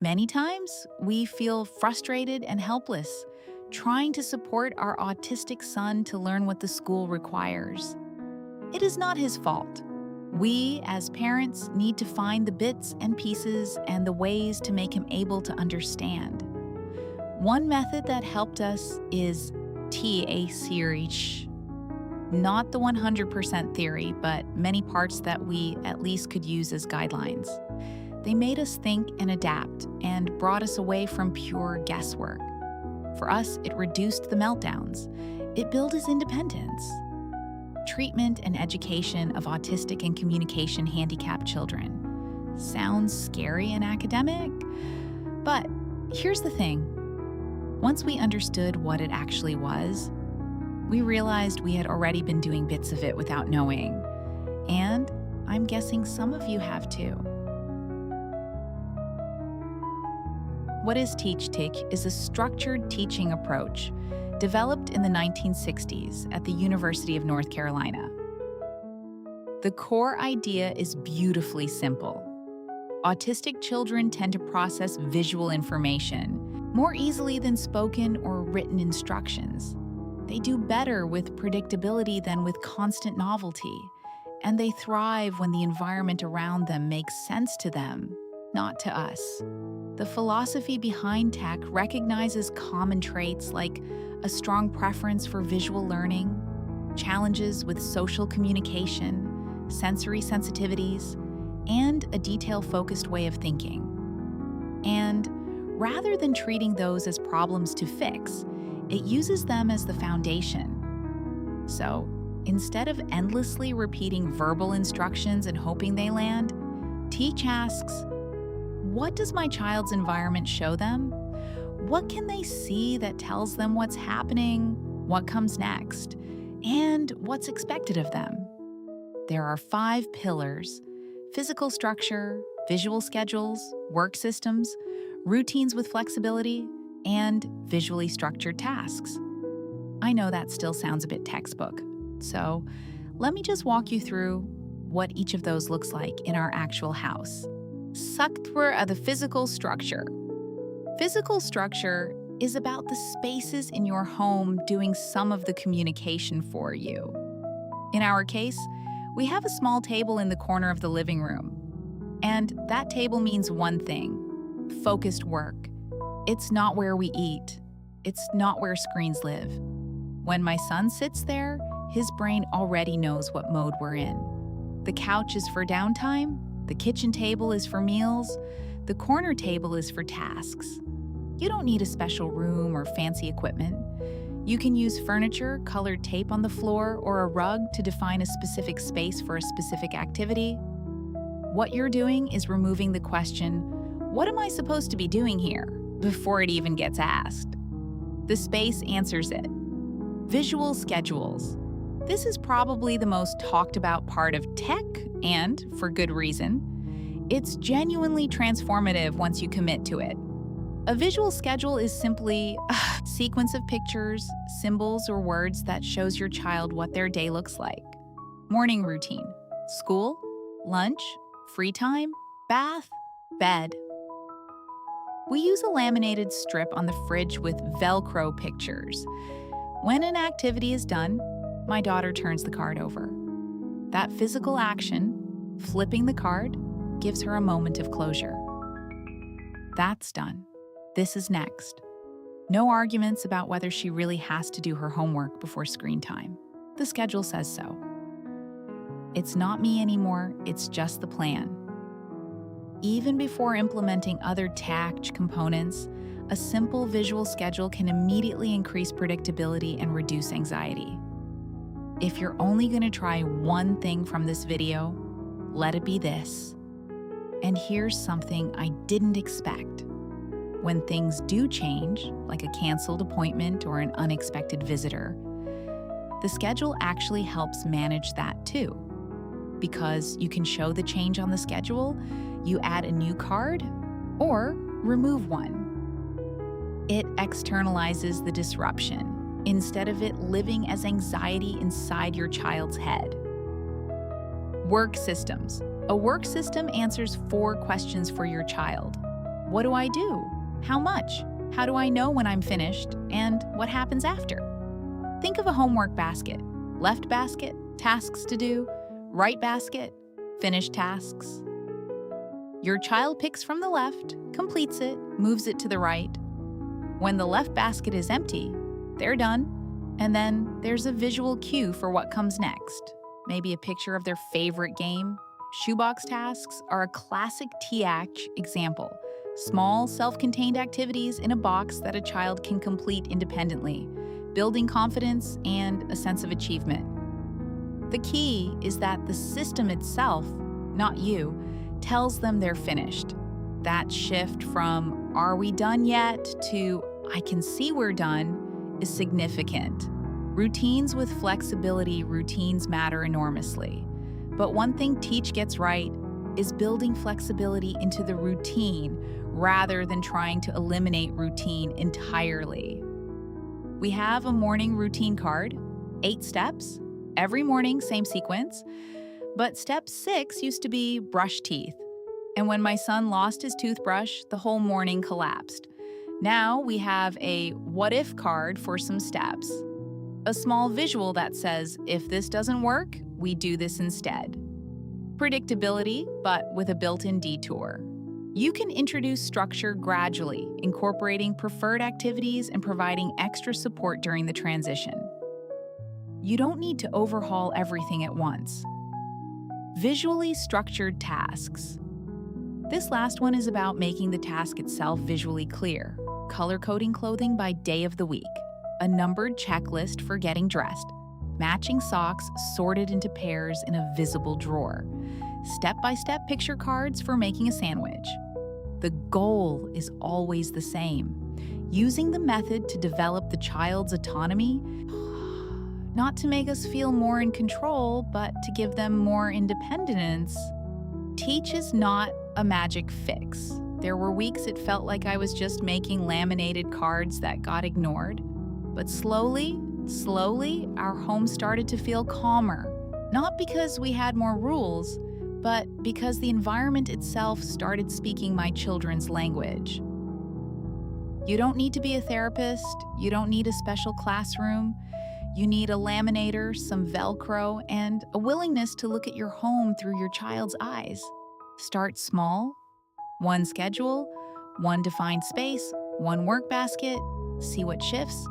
Many times, we feel frustrated and helpless, trying to support our autistic son to learn what the school requires. It is not his fault. We, as parents, need to find the bits and pieces and the ways to make him able to understand. One method that helped us is TEACCH. Not the 100% theory, but many parts that we at least could use as guidelines. They made us think and adapt and brought us away from pure guesswork. For us, it reduced the meltdowns. It built his independence. Treatment and education of autistic and communication handicapped children. Sounds scary and academic, but here's the thing. Once we understood what it actually was, we realized we had already been doing bits of it without knowing. And I'm guessing some of you have too. What is TEACCH is a structured teaching approach developed in the 1960s at the University of North Carolina. The core idea is beautifully simple. Autistic children tend to process visual information more easily than spoken or written instructions. They do better with predictability than with constant novelty, and they thrive when the environment around them makes sense to them, not to us. The philosophy behind TEACCH recognizes common traits like a strong preference for visual learning, challenges with social communication, sensory sensitivities, and a detail-focused way of thinking. And rather than treating those as problems to fix, it uses them as the foundation. So, instead of endlessly repeating verbal instructions and hoping they land, TEACCH asks, what does my child's environment show them? What can they see that tells them what's happening, what comes next, and what's expected of them? There are 5 pillars: physical structure, visual schedules, work systems, routines with flexibility, and visually structured tasks. I know that still sounds a bit textbook, so let me just walk you through what each of those looks like in our actual house. Structure of the physical structure. Physical structure is about the spaces in your home doing some of the communication for you. In our case, we have a small table in the corner of the living room. And that table means one thing: focused work. It's not where we eat. It's not where screens live. When my son sits there, his brain already knows what mode we're in. The couch is for downtime. The kitchen table is for meals. The corner table is for tasks. You don't need a special room or fancy equipment. You can use furniture, colored tape on the floor, or a rug to define a specific space for a specific activity. What you're doing is removing the question, what am I supposed to be doing here, before it even gets asked. The space answers it. Visual schedules. This is probably the most talked about part of TEACCH, and for good reason. It's genuinely transformative once you commit to it. A visual schedule is simply a sequence of pictures, symbols, or words that shows your child what their day looks like. Morning routine: school, lunch, free time, bath, bed. We use a laminated strip on the fridge with Velcro pictures. When an activity is done, my daughter turns the card over. That physical action, flipping the card, gives her a moment of closure. That's done. This is next. No arguments about whether she really has to do her homework before screen time. The schedule says so. It's not me anymore, it's just the plan. Even before implementing other TEACCH components, a simple visual schedule can immediately increase predictability and reduce anxiety. If you're only going to try one thing from this video, let it be this. And here's something I didn't expect. When things do change, like a canceled appointment or an unexpected visitor, the schedule actually helps manage that too. Because you can show the change on the schedule, you add a new card, or remove one. It externalizes the disruption, instead of it living as anxiety inside your child's head. Work systems. A work system answers 4 questions for your child. What do I do? How much? How do I know when I'm finished? And what happens after? Think of a homework basket. Left basket, tasks to do. Right basket, finished tasks. Your child picks from the left, completes it, moves it to the right. When the left basket is empty, they're done, and then there's a visual cue for what comes next. Maybe a picture of their favorite game. Shoebox tasks are a classic TEACCH example. Small, self-contained activities in a box that a child can complete independently, building confidence and a sense of achievement. The key is that the system itself, not you, tells them they're finished. That shift from, "Are we done yet?" to, "I can see we're done," is significant. Routines with flexibility, routines matter enormously. But one thing TEACCH gets right is building flexibility into the routine rather than trying to eliminate routine entirely. We have a morning routine card, 8 steps, every morning, same sequence. But step 6 used to be brush teeth. And when my son lost his toothbrush, the whole morning collapsed. Now we have a what if card for some steps. A small visual that says, if this doesn't work, we do this instead. Predictability, but with a built-in detour. You can introduce structure gradually, incorporating preferred activities and providing extra support during the transition. You don't need to overhaul everything at once. Visually structured tasks. This last one is about making the task itself visually clear. Color-coding clothing by day of the week. A numbered checklist for getting dressed. Matching socks sorted into pairs in a visible drawer. Step-by-step picture cards for making a sandwich. The goal is always the same. Using the method to develop the child's autonomy, not to make us feel more in control, but to give them more independence. TEACCH is not a magic fix. There were weeks it felt like I was just making laminated cards that got ignored. But slowly, our home started to feel calmer. Not because we had more rules, but because the environment itself started speaking my children's language. You don't need to be a therapist. You don't need a special classroom. You need a laminator, some Velcro, and a willingness to look at your home through your child's eyes. Start small. One schedule, one defined space, one work basket. See what shifts,